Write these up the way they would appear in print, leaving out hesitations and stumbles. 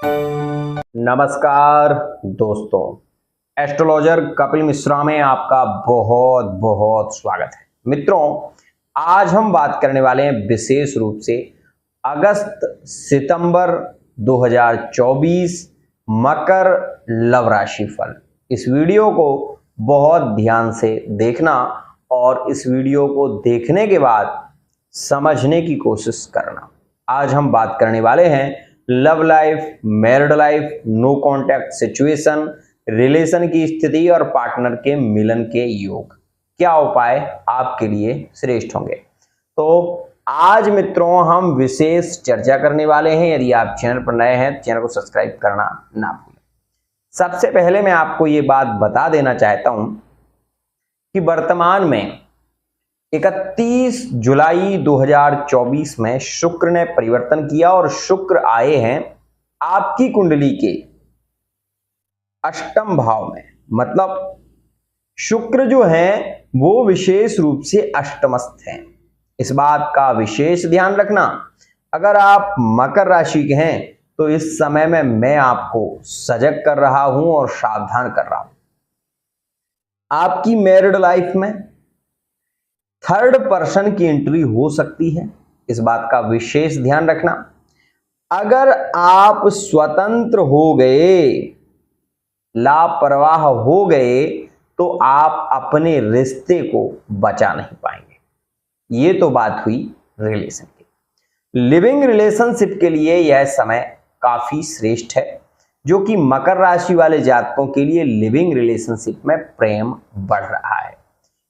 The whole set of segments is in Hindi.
नमस्कार दोस्तों, एस्ट्रोलॉजर कपिल मिश्रा में आपका बहुत बहुत स्वागत है। मित्रों, आज हम बात करने वाले हैं विशेष रूप से अगस्त सितंबर 2024 मकर लव राशि फल। इस वीडियो को बहुत ध्यान से देखना और इस वीडियो को देखने के बाद समझने की कोशिश करना। आज हम बात करने वाले हैं love life, married life, no contact situation, relation की स्थिति और पार्टनर के मिलन के योग। क्या उपाय आपके लिए श्रेष्ठ होंगे? तो आज मित्रों हम विशेष चर्चा करने वाले हैं। यदि आप चैनल पर नए हैं तो चैनल को सब्सक्राइब करना ना भूलें। सबसे पहले मैं आपको ये बात बता देना चाहता हूं कि वर्तमान में 31 जुलाई 2024 में शुक्र ने परिवर्तन किया और शुक्र आए हैं आपकी कुंडली के अष्टम भाव में। मतलब शुक्र जो है वो विशेष रूप से अष्टमस्थ हैं। इस बात का विशेष ध्यान रखना। अगर आप मकर राशि के हैं तो इस समय में मैं आपको सजग कर रहा हूं और सावधान कर रहा हूं। आपकी मैरिड लाइफ में थर्ड पर्सन की एंट्री हो सकती है, इस बात का विशेष ध्यान रखना। अगर आप स्वतंत्र हो गए, लापरवाह हो गए तो आप अपने रिश्ते को बचा नहीं पाएंगे। ये तो बात हुई रिलेशन की। लिविंग रिलेशनशिप के लिए यह समय काफी श्रेष्ठ है, जो कि मकर राशि वाले जातकों के लिए लिविंग रिलेशनशिप में प्रेम बढ़ रहा है।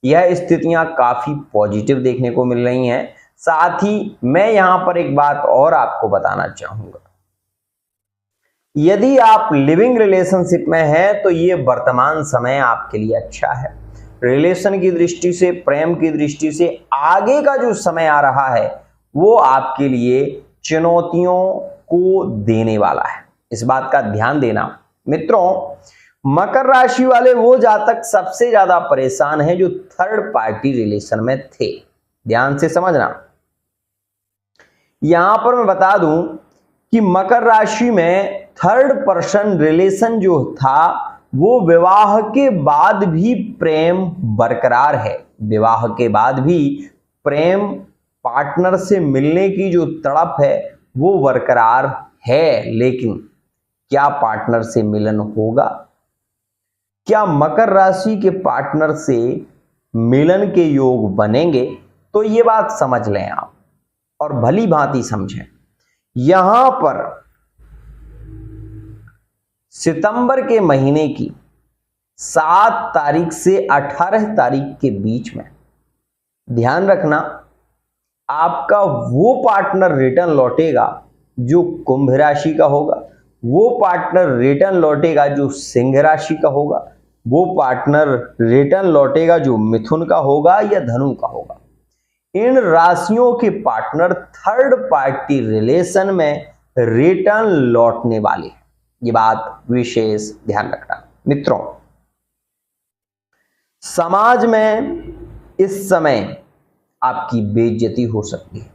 यह स्थितियां काफी पॉजिटिव देखने को मिल रही हैं। साथ ही मैं यहां पर एक बात और आपको बताना चाहूंगा। यदि आप लिविंग रिलेशनशिप में हैं तो ये वर्तमान समय आपके लिए अच्छा है। रिलेशन की दृष्टि से, प्रेम की दृष्टि से आगे का जो समय आ रहा है वो आपके लिए चुनौतियों को देने वाला है। इस बात का ध्यान देना। मित्रों, मकर राशि वाले वो जातक सबसे ज्यादा परेशान हैं जो थर्ड पार्टी रिलेशन में थे। ध्यान से समझना। यहां पर मैं बता दूं कि मकर राशि में थर्ड पर्सन रिलेशन जो था वो विवाह के बाद भी प्रेम बरकरार है। विवाह के बाद भी प्रेम, पार्टनर से मिलने की जो तड़प है वो बरकरार है। लेकिन क्या पार्टनर से मिलन होगा? क्या मकर राशि के पार्टनर से मिलन के योग बनेंगे? तो ये बात समझ लें आप और भली भांति समझें। यहां पर सितंबर के महीने की 7 तारीख से 18 तारीख के बीच में ध्यान रखना, आपका वो पार्टनर रिटर्न लौटेगा जो कुंभ राशि का होगा, वो पार्टनर रिटर्न लौटेगा जो सिंह राशि का होगा, वो पार्टनर रिटर्न लौटेगा जो मिथुन का होगा या धनु का होगा। इन राशियों के पार्टनर थर्ड पार्टी रिलेशन में रिटर्न लौटने वाले हैं। ये बात विशेष ध्यान रखना। मित्रों, समाज में इस समय आपकी बेइज्जती हो सकती है,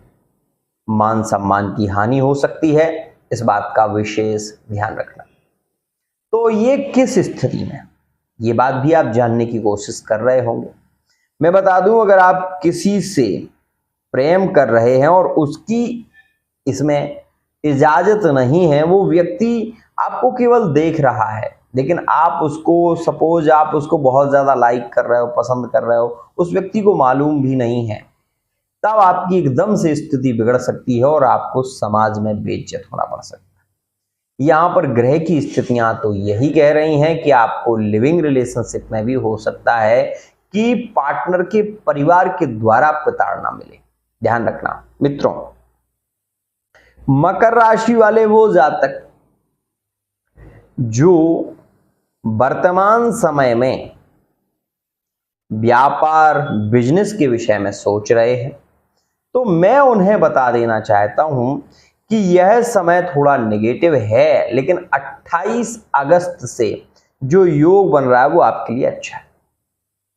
मान सम्मान की हानि हो सकती है। इस बात का विशेष ध्यान रखना। तो ये किस स्थिति में, ये बात भी आप जानने की कोशिश कर रहे होंगे। मैं बता दूं, अगर आप किसी से प्रेम कर रहे हैं और उसकी इसमें इजाजत नहीं है, वो व्यक्ति आपको केवल देख रहा है, लेकिन आप उसको, सपोज आप उसको बहुत ज्यादा लाइक कर रहे हो, पसंद कर रहे हो, उस व्यक्ति को मालूम भी नहीं है, तब आपकी एकदम से स्थिति बिगड़ सकती है और आपको समाज में बेइज्जत होना पड़ सकता है। यहां पर ग्रह की स्थितियां तो यही कह रही हैं कि आपको लिविंग रिलेशनशिप में भी हो सकता है कि पार्टनर के परिवार के द्वारा प्रताड़ना मिले। ध्यान रखना। मित्रों, मकर राशि वाले वो जातक जो वर्तमान समय में व्यापार, बिजनेस के विषय में सोच रहे हैं, तो मैं उन्हें बता देना चाहता हूं कि यह समय थोड़ा नेगेटिव है, लेकिन 28 अगस्त से जो योग बन रहा है वो आपके लिए अच्छा है।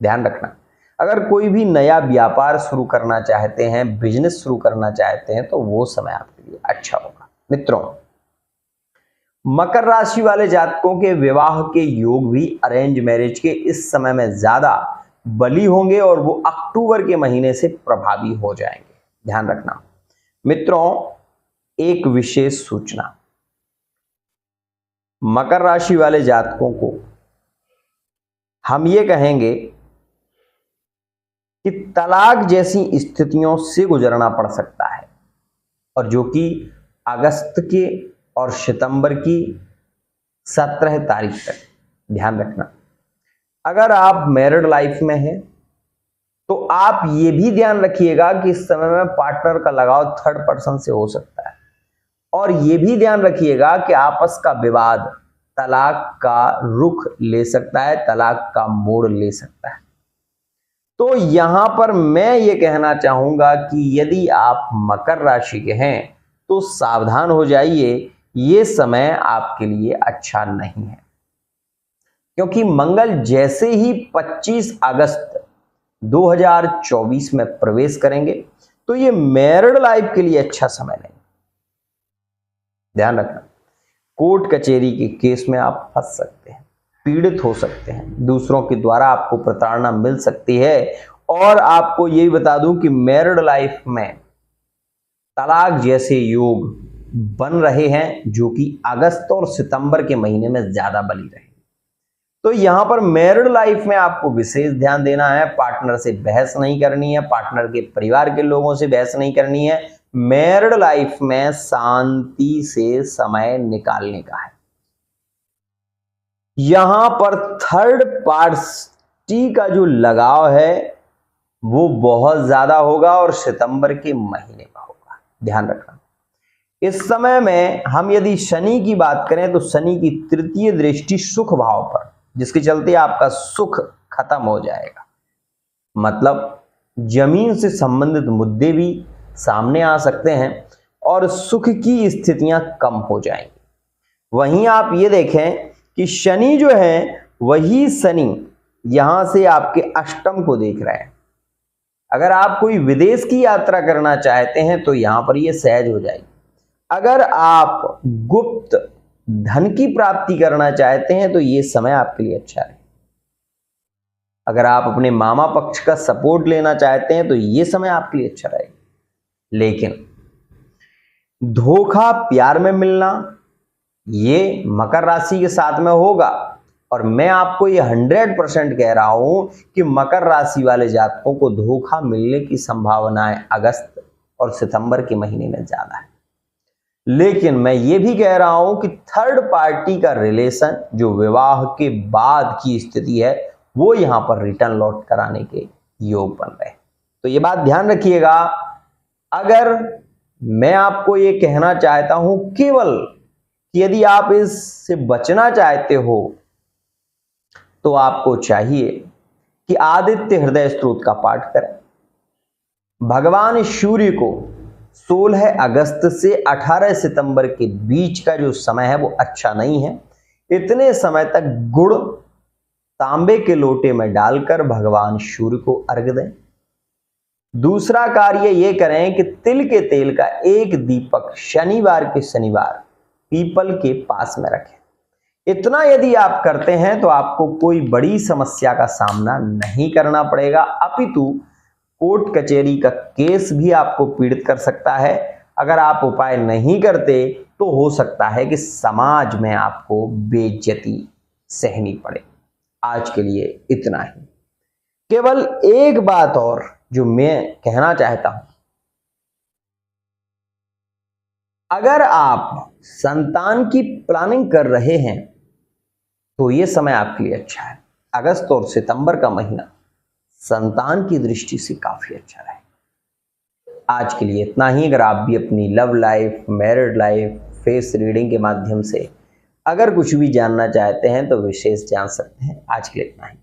ध्यान रखना। अगर कोई भी नया व्यापार शुरू करना चाहते हैं, बिजनेस शुरू करना चाहते हैं, तो वो समय आपके लिए अच्छा होगा। मित्रों, मकर राशि वाले जातकों के विवाह के योग भी अरेंज मैरिज के इस समय में ज्यादा बली होंगे और वो अक्टूबर के महीने से प्रभावी हो जाएंगे। ध्यान रखना मित्रों, एक विशेष सूचना, मकर राशि वाले जातकों को हम ये कहेंगे कि तलाक जैसी स्थितियों से गुजरना पड़ सकता है, और जो कि अगस्त के और सितंबर की 17 तारीख तक। ध्यान रखना, अगर आप मैरिड लाइफ में हैं तो आप ये भी ध्यान रखिएगा कि इस समय में पार्टनर का लगाव थर्ड पर्सन से हो सकता है, और ये भी ध्यान रखिएगा कि आपस का विवाद तलाक का रुख ले सकता है, तलाक का मोड़ ले सकता है। तो यहां पर मैं ये कहना चाहूंगा कि यदि आप मकर राशि के हैं तो सावधान हो जाइए, ये समय आपके लिए अच्छा नहीं है, क्योंकि मंगल जैसे ही 25 अगस्त 2024 में प्रवेश करेंगे तो ये मैरिड लाइफ के लिए अच्छा समय नहीं। ध्यान रखना, कोर्ट कचहरी के केस में आप फंस सकते हैं, पीड़ित हो सकते हैं, दूसरों के द्वारा आपको प्रताड़ना मिल सकती है। और आपको यही बता दूं कि मैरिड लाइफ में तलाक जैसे योग बन रहे हैं, जो कि अगस्त और सितंबर के महीने में ज्यादा बली रहे। तो यहां पर मैरिड लाइफ में आपको विशेष ध्यान देना है, पार्टनर से बहस नहीं करनी है, पार्टनर के परिवार के लोगों से बहस नहीं करनी है, मैरिड लाइफ में शांति से समय निकालने का है। यहां पर थर्ड पार्टी का जो लगाव है वो बहुत ज्यादा होगा और सितंबर के महीने में होगा। ध्यान रखना, इस समय में हम यदि शनि की बात करें तो शनि की तृतीय दृष्टि सुख भाव पर, जिसके चलते आपका सुख खत्म हो जाएगा, मतलब जमीन से संबंधित मुद्दे भी सामने आ सकते हैं और सुख की स्थितियां कम हो जाएंगी। वहीं आप ये देखें कि शनि जो है, वही शनि यहां से आपके अष्टम को देख रहे हैं। अगर आप कोई विदेश की यात्रा करना चाहते हैं तो यहां पर ये सहज हो जाएगी। अगर आप गुप्त धन की प्राप्ति करना चाहते हैं तो ये समय आपके लिए अच्छा है। अगर आप अपने मामा पक्ष का सपोर्ट लेना चाहते हैं तो ये समय आपके लिए अच्छा रहेगा। लेकिन धोखा प्यार में मिलना ये मकर राशि के साथ में होगा, और मैं आपको ये 100% कह रहा हूं कि मकर राशि वाले जातकों को धोखा मिलने की संभावनाएं अगस्त और सितंबर के महीने में ज्यादा है। लेकिन मैं ये भी कह रहा हूं कि थर्ड पार्टी का रिलेशन जो विवाह के बाद की स्थिति है वो यहां पर रिटर्न लौट कराने के योग बन रहे हैं। तो ये बात ध्यान रखिएगा। अगर मैं आपको ये कहना चाहता हूं केवल कि यदि आप इससे बचना चाहते हो तो आपको चाहिए कि आदित्य हृदय स्तोत्र का पाठ करें। भगवान सूर्य को 16 अगस्त से 18 सितंबर के बीच का जो समय है वो अच्छा नहीं है। इतने समय तक गुड़ तांबे के लोटे में डालकर भगवान सूर्य को अर्घ्य दें। दूसरा कार्य ये करें कि तिल के तेल का एक दीपक शनिवार के शनिवार पीपल के पास में रखें। इतना यदि आप करते हैं तो आपको कोई बड़ी समस्या का सामना नहीं करना पड़ेगा, अपितु कोर्ट कचहरी का केस भी आपको पीड़ित कर सकता है। अगर आप उपाय नहीं करते तो हो सकता है कि समाज में आपको बेइज्जती सहनी पड़े। आज के लिए इतना ही। केवल एक बात और जो मैं कहना चाहता हूं, अगर आप संतान की प्लानिंग कर रहे हैं तो ये समय आपके लिए अच्छा है। अगस्त और सितंबर का महीना संतान की दृष्टि से काफी अच्छा रहे। आज के लिए इतना ही। अगर आप भी अपनी love life, married life, face reading के माध्यम से अगर कुछ भी जानना चाहते हैं तो विशेष जान सकते हैं। आज के लिए इतना ही।